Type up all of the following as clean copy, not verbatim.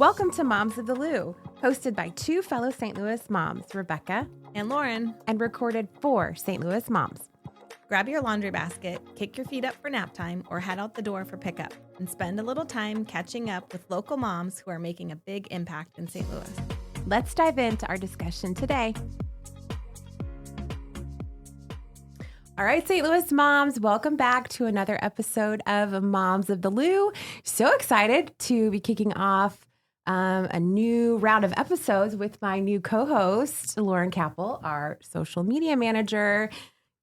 Welcome to Moms of the Lou, hosted by two fellow St. Louis moms, Rebecca and Lauren, and recorded for St. Louis moms. Grab your laundry basket, kick your feet up for nap time, or head out the door for pickup, and spend a little time catching up with local moms who are making a big impact in St. Louis. Let's dive into our discussion today. All right, St. Louis moms, welcome back to another episode of Moms of the Lou. So excited to be kicking off a new round of episodes with my new co-host, Lauren Capel, our social media manager.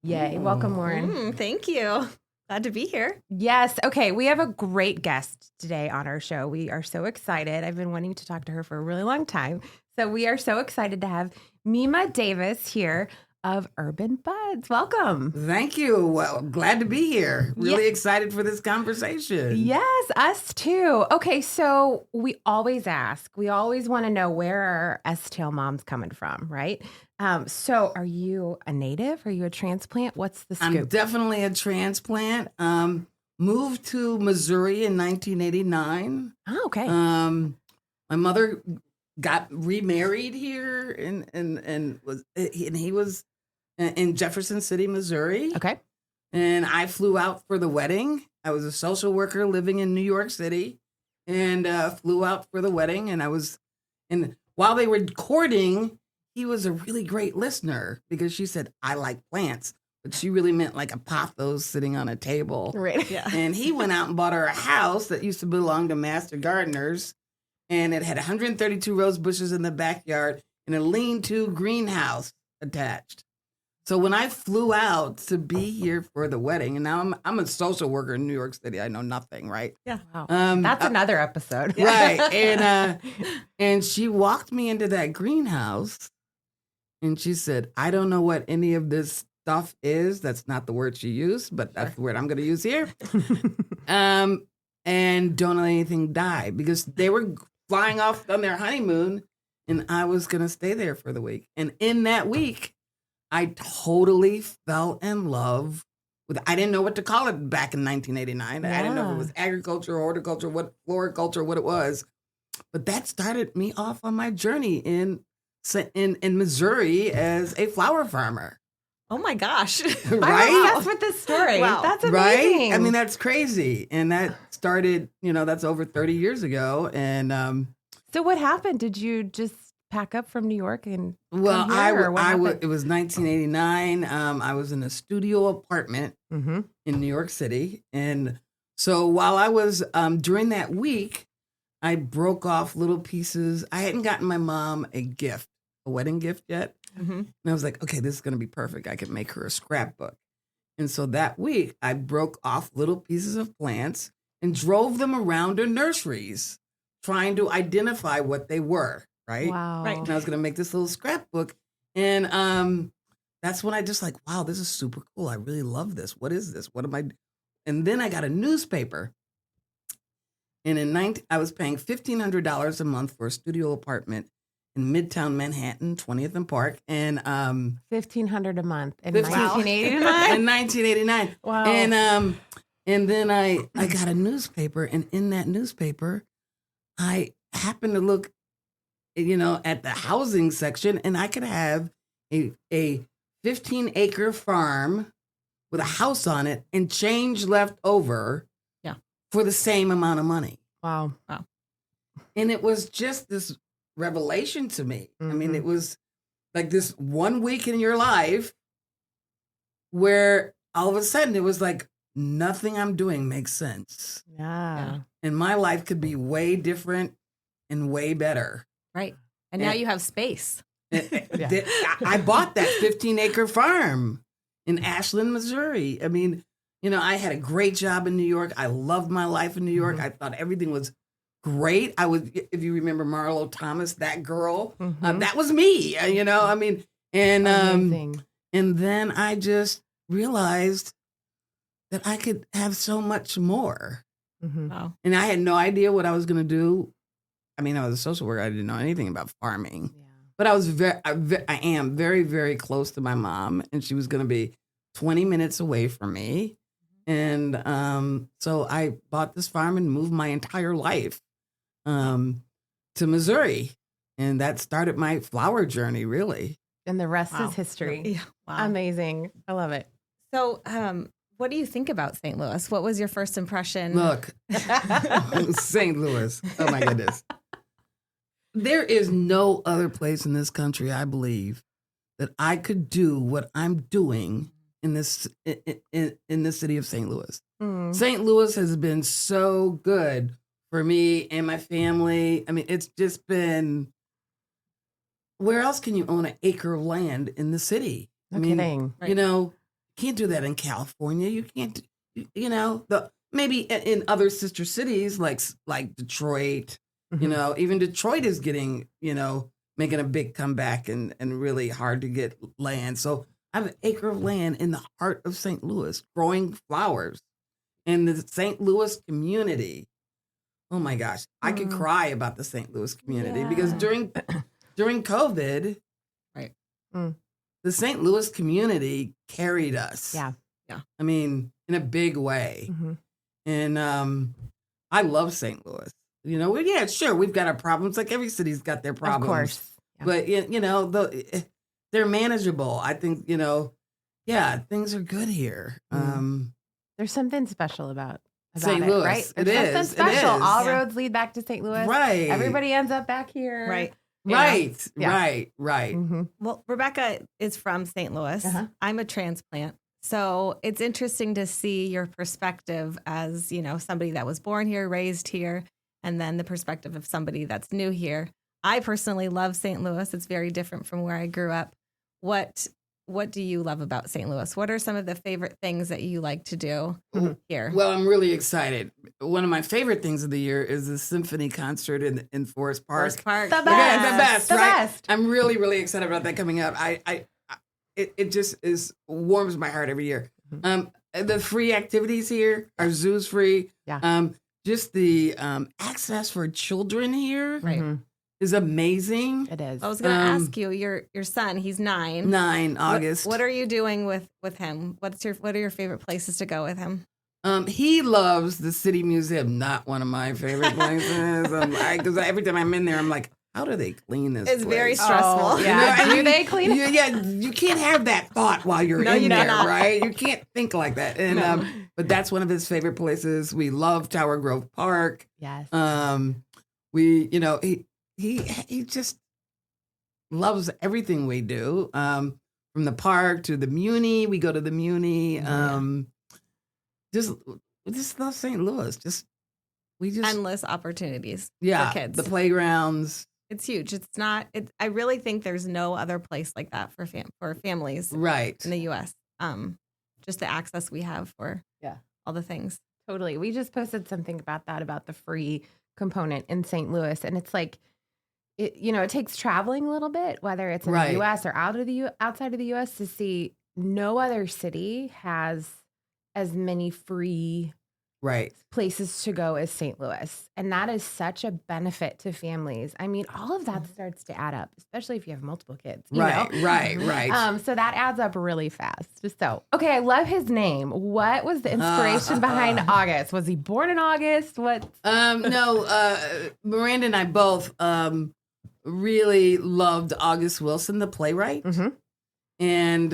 Yay. Welcome, Lauren. Thank you. Glad to be here. Yes. Okay. We have a great guest today on our show. We are so excited. I've been wanting to talk to her for a really long time. So we are so excited to have Mimō Davis here of Urban Buds. Welcome. Thank you. Well, glad to be here. Really excited for this conversation. Yes, us too. Okay, so we always want to know where are S-tail moms coming from, right? So are you a native? Are you a transplant? What's the scoop? I'm definitely a transplant. Moved to Missouri in 1989. Oh, okay. My mother got remarried here and he was in Jefferson City, Missouri. Okay. And I flew out for the wedding. I was a social worker living in New York City and flew out for the wedding. And while they were courting, he was a really great listener because she said, I like plants. But she really meant like a pothos sitting on a table. Right. Yeah. And he went out and bought her a house that used to belong to Master Gardeners. And it had 132 rose bushes in the backyard and a lean-to greenhouse attached. So when I flew out to be here for the wedding, and now I'm a social worker in New York City, I know nothing, right? Yeah. Wow. That's another episode. Right. And she walked me into that greenhouse and she said, I don't know what any of this stuff is. That's not the word she used, but that's the word I'm going to use here. And don't let anything die because they were flying off on their honeymoon and I was going to stay there for the week. And in that week, I totally fell in love with, I didn't know what to call it back in 1989. I didn't know if it was agriculture, horticulture, floriculture, what it was. But that started me off on my journey in Missouri as a flower farmer. Oh my gosh. Right? I'm obsessed with this story. Wow. That's amazing. Right? I mean, that's crazy. And that started, that's over 30 years ago. And So what happened? Did you just pack up from New York and well, come here, or what happened? it was 1989. I was in a studio apartment in New York City. And so while I was, during that week, I broke off little pieces. I hadn't gotten my mom a wedding gift yet. Mm-hmm. And I was like, okay, this is going to be perfect. I can make her a scrapbook. And so that week, I broke off little pieces of plants and drove them around to nurseries, trying to identify what they were, right? Wow. Right. And I was going to make this little scrapbook. And that's when I just like, wow, this is super cool. I really love this. What is this? What am I? And then I got a newspaper. And I was paying $1,500 a month for a studio apartment in Midtown Manhattan, 20th and Park, and $1,500 a month in 1989. 1989. In 1989. Wow. And then I got a newspaper, and in that newspaper, I happened to look, at the housing section, and I could have a 15-acre farm with a house on it and change left over for the same amount of money. Wow. And it was just this revelation to me. I mean, it was like this 1 week in your life where all of a sudden it was like nothing I'm doing makes sense. Yeah. And my life could be way different and way better. Right. And now you have space. I bought that 15-acre farm in Ashland, Missouri. I mean, I had a great job in New York. I loved my life in New York. I thought everything was great. If you remember Marlo Thomas, that girl, that was me, I mean, and then I just realized that I could have so much more. Wow. And I had no idea what I was going to do. I mean, I was a social worker. I didn't know anything about farming, but I am very, very close to my mom, and she was going to be 20 minutes away from me. And so I bought this farm and moved my entire life to to Missouri. And that started my flower journey, really. And the rest Wow. is history. Yeah. Wow. Amazing. I love it. So, what do you think about St. Louis? What was your first impression? Look, St. Louis. Oh, my goodness. There is no other place in this country, I believe, that I could do what I'm doing in this in the city of St. Louis. Mm. St. Louis has been so good for me and my family. I mean, it's just been, where else can you own an acre of land in the city? No kidding. You know, can't do that in California. You can't, you know, maybe in other sister cities like Detroit, Mhm. you know, even Detroit is getting, you know, making a big comeback and really hard to get land. So I have an acre of land in the heart of St. Louis growing flowers. And the St. Louis community, oh my gosh, I could cry about the St. Louis community because during COVID, Right. the St. Louis community carried us. Yeah. I mean, in a big way. Mhm. And I love St. Louis. You know, yeah, sure, we've got our problems. Like every city's got their problems. Of course. Yeah. But, you know, they're manageable. I think, you know, yeah, things are good here. There's something special about St. it, Louis. right? It There's is. something It special. is. All Yeah. roads lead back to St. Louis. Right. Everybody ends up back here. Right. you know? Right. Yeah. Right. Mhm. Well, Rebecca is from St. Louis. Uh-huh. I'm a transplant. So it's interesting to see your perspective as, you know, somebody that was born here, raised here, and then the perspective of somebody that's new here. I personally love St. Louis. It's very different from where I grew up. What do you love about St. Louis? What are some of the favorite things that you like to do here? Well, I'm really excited. One of my favorite things of the year is the symphony concert in Forest Park. Forest Park. The Yeah, best. the best, The right? best. I'm really, really excited about that coming up. It just warms my heart every year. The free activities here, our zoo's free. Yeah. Just the access for children here Right. Mhm. is amazing. It is. I was going to ask you, your son, he's 9. 9 August. What are you doing with him? What are your favorite places to go with him? He loves the City Museum, not one of my favorite places. Because every time I'm in there, I'm like, how do they clean this It's place? very stressful. Oh, yeah. You know, Do they clean it? Yeah, you can't have that thought while you're No, in you there, cannot. right? You can't think like that. And but that's one of his favorite places. We love Tower Grove Park. Yes. We, you know, he just loves everything we do. From the park to the Muni, we go to the Muni. We just love St. Louis. We just Endless opportunities yeah, for kids. the playgrounds. It's huge. It's not. I really think there's no other place like that for families Right. in the U.S. Just the access we have for all the things. Totally. We just posted something about that, about the free component in St. Louis. And it's like, it takes traveling a little bit, whether it's in Right. the U.S. or outside of the U.S. to see no other city has as many free Right. places to go as St. Louis. And that is such a benefit to families. I mean, all of that starts to add up, especially if you have multiple kids. you Right. know? Right. So that adds up really fast. So, okay, I love his name. What was the inspiration behind August? Was he born in August? What? No, Miranda and I both really loved August Wilson, the playwright. Mhm. And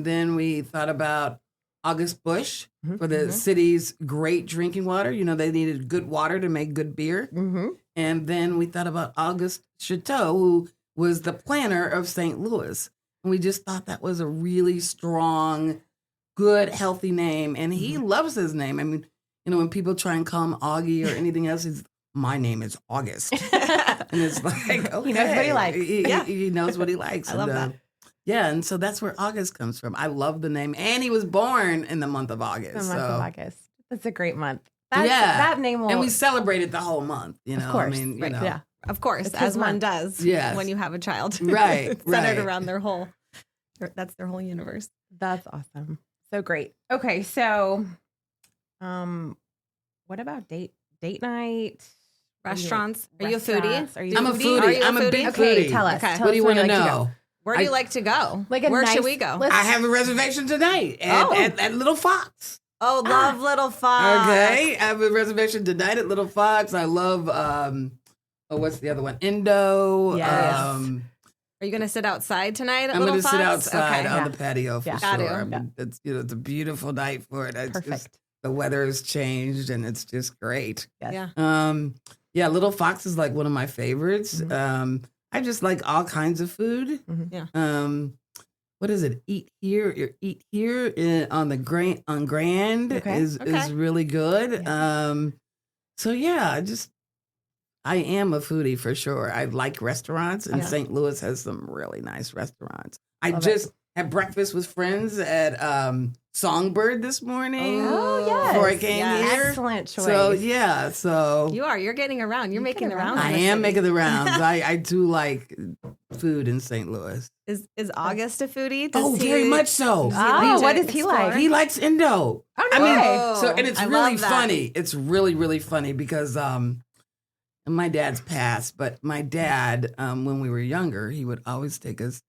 then we thought about August Busch Mhm. for the city's great drinking water. You know, they needed good water to make good beer. Mm-hmm. And then we thought about Auguste Chateau, who was the planner of St. Louis. And we just thought that was a really strong, good, healthy name. And he loves his name. I mean, you know, when people try and call him Augie or anything else, my name is August. And it's like, okay. He knows what he likes. He knows what he likes. I love that. Yeah, and so that's where August comes from. I love the name. And he was born in the month of August. The month so. of August. That's a great month. Yeah. That name will. And we celebrated the whole month, you know. Of course. I mean, you Right. know. Yeah. Of course, It's his as one month. does Yes. when you have a child. Right, It's centered right. around that's their whole universe. That's awesome. So great. Okay, so, what about date night? Restaurants. Are you a foodie? Restaurants? Are you I'm a Are foodie. you I'm a big Okay, foodie. tell us. Okay. Tell What do you us where want to like know? Where do you like to go? Like a Where nice- should we go? let's- I have a reservation tonight at Little Fox. Oh, love Little Fox. Okay, I have a reservation tonight at Little Fox. I love what's the other one? Indo. Yes. Are you going to sit outside tonight at I'm Little going to sit Fox? outside Okay. on the patio for Yeah. Got sure. to. I mean, it's it's a beautiful night for it. It's Perfect. just, the weather has changed and it's just great. Yes. Yeah. Little Fox is like one of my favorites. I just like all kinds of food. Mhm. What is it? Eat here on the Grand Okay. is Okay. really good. Yeah. I am a foodie for sure. I like restaurants, and Yeah. St. Louis has some really nice restaurants. I Love just had breakfast with friends at Songbird this morning. Oh, yes. Before I came Yes. here. Excellent choice. So You're getting around. You're making the rounds. I in the am city. making the rounds. I do like food in St. Louis. Is August a foodie? Does Oh, he- very much so. does he Oh, like to what does he explore? like? He likes Indo. Oh, I no mean, way. and it's I really love that. funny. It's really, really funny because my dad's passed, but my dad, when we were younger, he would always take us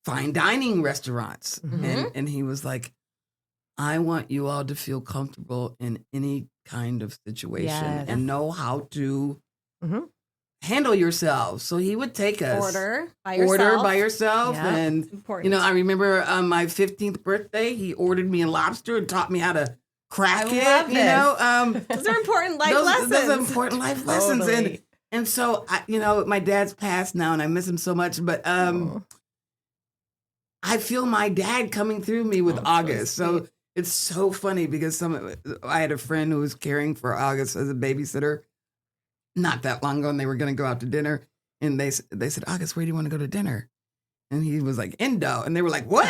fine dining restaurants. And he was like, I want you all to feel comfortable in any kind of situation Yes. and know how to Mhm. handle yourselves. So he would take us Order by yourself. Yeah. and It's important. I remember on my 15th birthday, he ordered me a lobster and taught me how to crack I it. love those are important life lessons. Those are important life lessons. Totally. And so, my dad's passed now and I miss him so much, but I feel my dad coming through me with August. So it's so funny because I had a friend who was caring for August as a babysitter not that long ago, and they were going to go out to dinner. And they said, August, where do you want to go to dinner? And he was like, Indo. And they were like, what?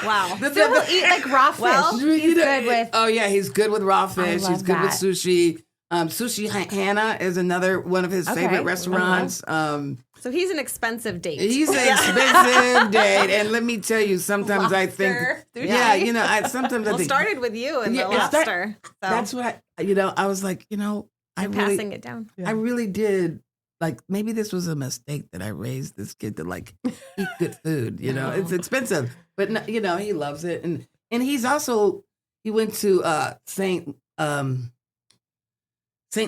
Wow. So he'll eat like raw fish. Well, he's good with. Oh, yeah, he's good with raw fish. love He's good with that. sushi. Sushi Hannah is another one of his Okay. favorite restaurants. So he's an expensive date. He's an expensive date. And let me tell you, sometimes I think, Lobster, sushi. sometimes I Well, think. started with you and Yeah, the it start- lobster. So That's what I was like, I I'm really, passing it down. I really did. Like, maybe this was a mistake that I raised this kid to like eat good food. It's expensive, but he loves it. And he's also, he went to St.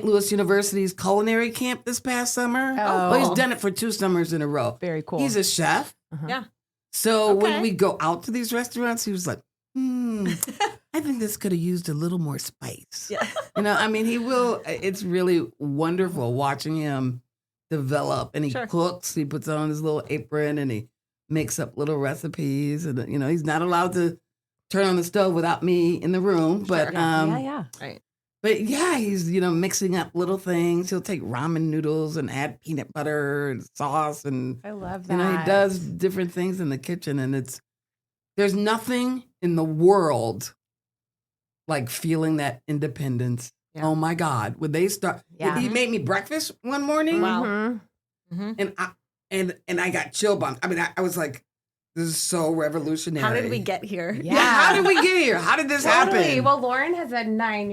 Louis University's culinary camp this past summer. Oh. Well, he's done it for 2 summers in a row. Very cool. He's a chef. Yeah. So when Okay. we go out to these restaurants, he was like, I think this could have used a little more spice. Yeah. He will. It's really wonderful watching him develop, and he Sure. cooks. He puts on his little apron and he makes up little recipes. And he's not allowed to turn on the stove without me in the room. But yeah. Right. but yeah, he's mixing up little things. He'll take ramen noodles and add peanut butter and sauce, and I love that. he does different things in the kitchen. And there's nothing in the world like feeling that independence. Yeah. Oh my God! When they start, Yeah. he made me breakfast one morning. Wow. Mhm. And I got chill bumps. I mean, I was like, this is so revolutionary. How did we get here? Yeah. How did we get here? How did this Totally. happen? Well, Lauren has a 9.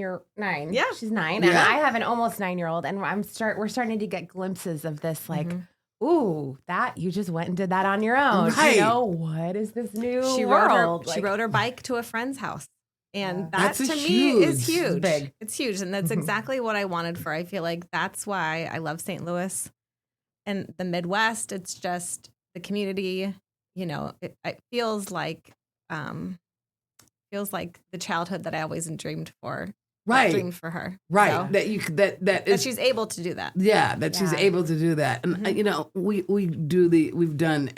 Yeah. She's 9, and Yeah. I have an almost 9-year-old, and we're starting to get glimpses of this, like, ooh, that you just went and did that on your own. Right. What is this new She world? rode her bike to a friend's house. And Yeah. that That's to huge. me is huge. It's big. It's huge. And that's exactly what I wanted for. I feel like that's why I love St. Louis and the Midwest. It's just the community, it feels like the childhood that I always dreamed for. Dreamed for her. Right. So, That is she's able to do that. Yeah, that she's Yeah. able to do that. And we've done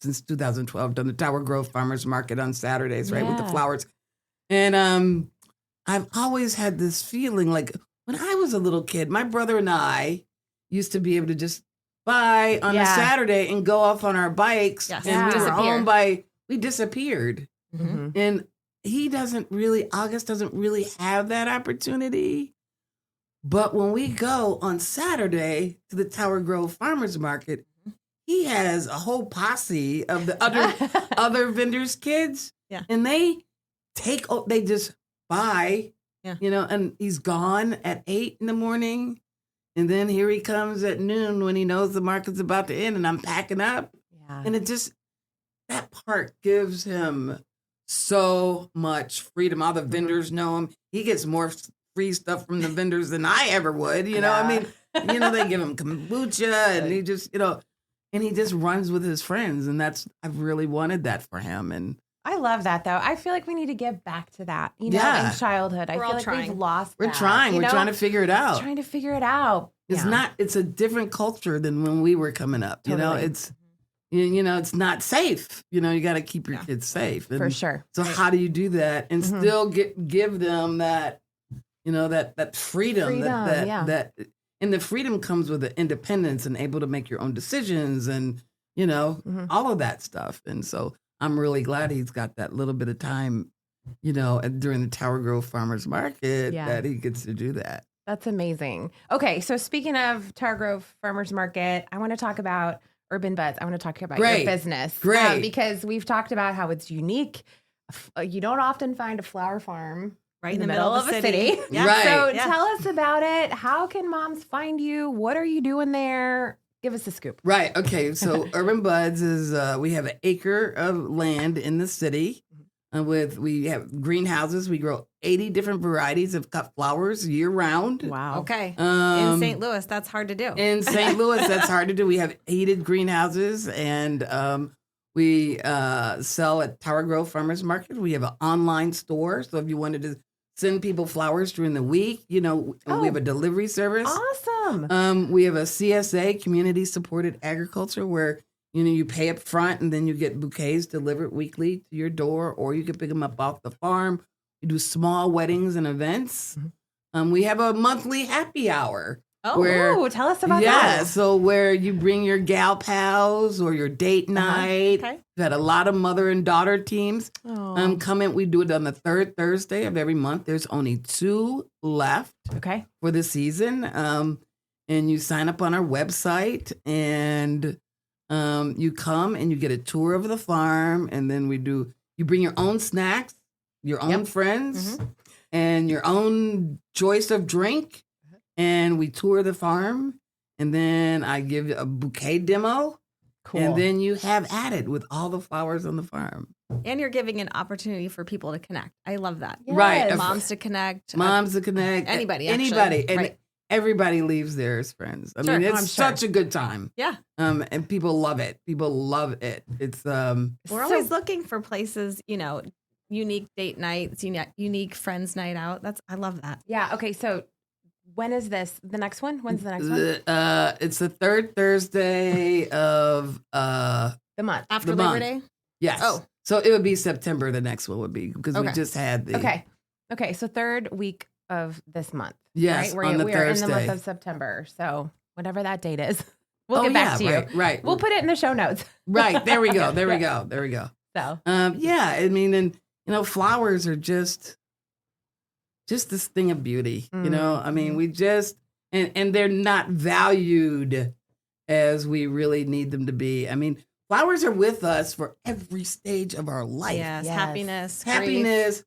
since 2012 done the Tower Grove Farmers Market on Saturdays, right, with the Yeah. flowers. And I've always had this feeling like when I was a little kid, my brother and I used to be able to just buy on a Yeah. Saturday and go off on our bikes, Yes. and we were Disappear. home we disappeared. Mm-hmm. And August doesn't really have that opportunity. But when we go on Saturday to the Tower Grove Farmers Market, he has a whole posse of the other vendors' kids. Yeah. And they just buy, Yeah. and he's gone at 8 in the morning. And then here he comes at noon when he knows the market's about to end and I'm packing up. Yeah. And that part gives him so much freedom. All the vendors know him. He gets more free stuff from the vendors than I ever would. I mean, You know, they give him kombucha and he just, and he just runs with his friends. And I've really wanted that for him. And I love that though. I feel like we need to get back to that, in childhood. I We're feel all like trying. we've lost we're that, trying. We're trying to figure it out. Trying to figure it out. It's a different culture than when we were coming up. Totally. It's not safe. You got to keep your kids safe. And For sure. So how do you do that and still give them that, that freedom, that and the freedom comes with the independence and able to make your own decisions and, all of that stuff. And so I'm really glad he's got that little bit of time, during the Tower Grove Farmers Market that he gets to do that. That's amazing. Okay, so speaking of Tower Grove Farmers Market, I want to talk about Urban Buds. I want to talk about your business. Great. Because we've talked about how it's unique. You don't often find a flower farm right in the middle of a city. Yeah. Right. So tell us about it. How can moms find you? What are you doing there? Give us a scoop. Right. Okay. So Urban Buds is, we have an acre of land in the city. We have greenhouses. We grow 80 different varieties of cut flowers year round. Wow. Okay. In St. Louis, that's hard to do. In St. Louis, that's hard to do. We have heated greenhouses and we sell at Tower Grove Farmers Market. We have an online store. So if you wanted to send people flowers during the week, we have a delivery service. Awesome. We have a CSA, Community Supported Agriculture, where you pay up front and then you get bouquets delivered weekly to your door, or you can pick them up off the farm. We do small weddings and events. We have a monthly happy hour. Oh, tell us about that. Yeah, so where you bring your gal pals or your date night. Okay. We've had a lot of mother and daughter teams come in. We do it on the third Thursday of every month. There's only 2 left for the season. And you sign up on our website and you come and you get a tour of the farm, and then you bring your own snacks, your own friends, and your own choice of drink, and we tour the farm, and then I give you a bouquet demo, and then you have at it with all the flowers on the farm. And you're giving an opportunity for people to connect. I love that. Yes. Right. Moms to connect. Anybody, Anybody. And right. everybody leaves there as friends. I Sure. mean, it's such a good time. Yeah. And people love it. People love it. It's We're always looking for places, unique date nights, unique friends night out. I love that. Yeah. Okay. So when is this? The next one? When's the next one? It's the third Thursday of The month. After The Labor month. Day? yes. Oh. So it would be September. The next one would be because we just had the Okay. So third week of this month. Yes, Right? on the we are in the month Thursday. of September. So whatever that date is, we'll get back to you. Right. We'll put it in the show notes. Right. There we go. There we go. There we go. So Yeah. I mean, and flowers are just this thing of beauty. I mean, we just and they're not valued as we really need them to be. I mean, flowers are with us for every stage of our life. Yes. Happiness. Happiness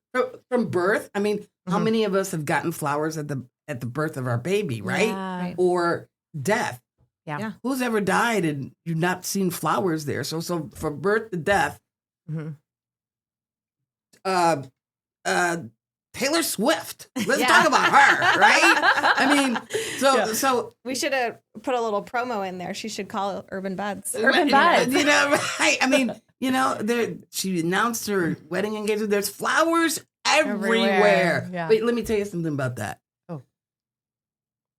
from birth. I mean, how many of us have gotten flowers at the birth of our baby, right? Yeah. Right. Or death. Yeah. Who's ever died and you've not seen flowers there? So from birth to death, Taylor Swift. Let's talk about her, right? I mean, so We should have put a little promo in there. She should call Urban Buds. Urban Buds. Right? I mean, she announced her wedding engagement. There's flowers everywhere. Yeah. Wait, let me tell you something about that. Oh.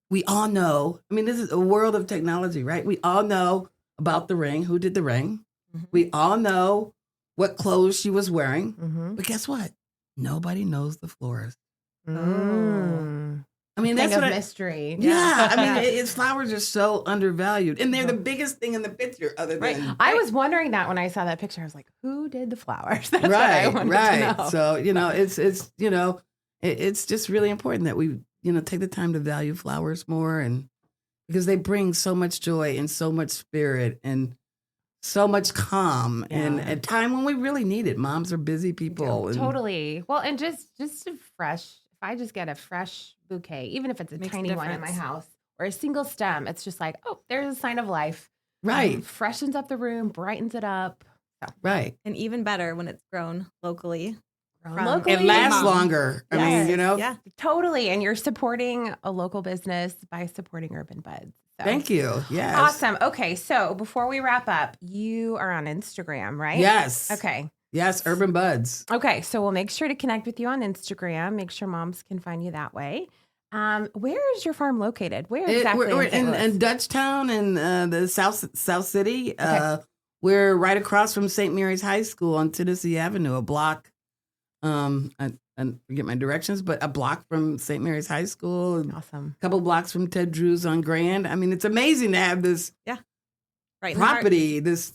We all know, I mean, this is a world of technology, right? We all know about the ring, who did the ring. We all know what clothes she was wearing. But guess what? Nobody knows the florist. I mean, that's what mystery. Yeah, I mean, flowers are so undervalued, and they're the biggest thing in the picture. Other than I was wondering that when I saw that picture. I was like, "Who did the flowers?" That's what I wanted to know. So it's just really important that we take the time to value flowers more, and because they bring so much joy and so much spirit and so much calm and a time when we really need it. Moms are busy people. Totally. Well, and just a fresh. If I just get a fresh bouquet, even if it's a tiny one in my house or a single stem, it's just like, oh, there's a sign of life. Right. Freshens up the room, brightens it up. So. Right. And even better when it's grown locally. From- locally. It lasts Mom. longer. I mean, Yes. you know. Yeah. Totally. And you're supporting a local business by supporting Urban Buds. So. Thank you. Yes. Awesome. Okay. So before we wrap up, you are on Instagram, right? Yes. Okay. Yes. Urban Buds. Okay. So we'll make sure to connect with you on Instagram. Make sure moms can find you that way. Where is your farm located? Where exactly? We're in St. Louis? in Dutchtown in the South City. We're right across from St. Mary's High School on Tennessee Avenue, a block. I forget my directions, but a block from St. Mary's High School, and Awesome. a couple blocks from Ted Drew's on Grand. I mean, it's amazing to have this Right. in the heart- property, this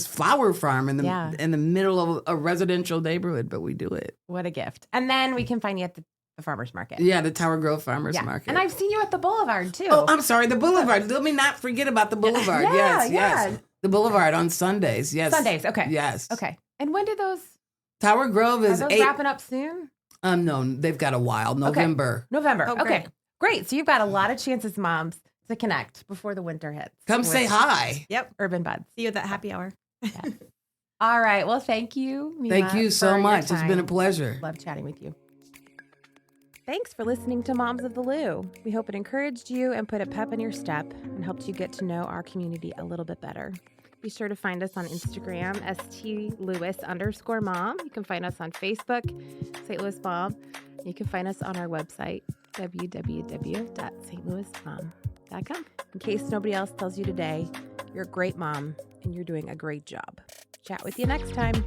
flower farm in the Yeah. in the middle of a residential neighborhood, but we do it. What a gift. And then we can find you at the farmer's market. Yeah, the Tower Grove Farmers Yeah. Market. And I've seen you at the Boulevard too. Oh, I'm sorry, the Boulevard. Let me not forget about the Boulevard. Yeah, yes. The Boulevard on Sundays. Yes. Sundays. Okay. Yes. Okay. And when do those, Tower Grove are is those 8. wrapping up soon? No, they've got a while. November. November. Oh, Okay. Great. So you've got a lot of chances, moms, to connect before the winter hits. Come with say hi. Yep. Urban Buds. See you at that happy hour. All right. Well, thank you. Mima, Thank you for so your much. It's been a time. pleasure. Love chatting with you. Thanks for listening to Moms of the Lou. We hope it encouraged you and put a pep in your step and helped you get to know our community a little bit better. Be sure to find us on Instagram, st.louis_mom. You can find us on Facebook, St. Louis Mom. You can find us on our website, www.stlouismom.com. In case nobody else tells you today, you're a great mom and you're doing a great job. Chat with you next time.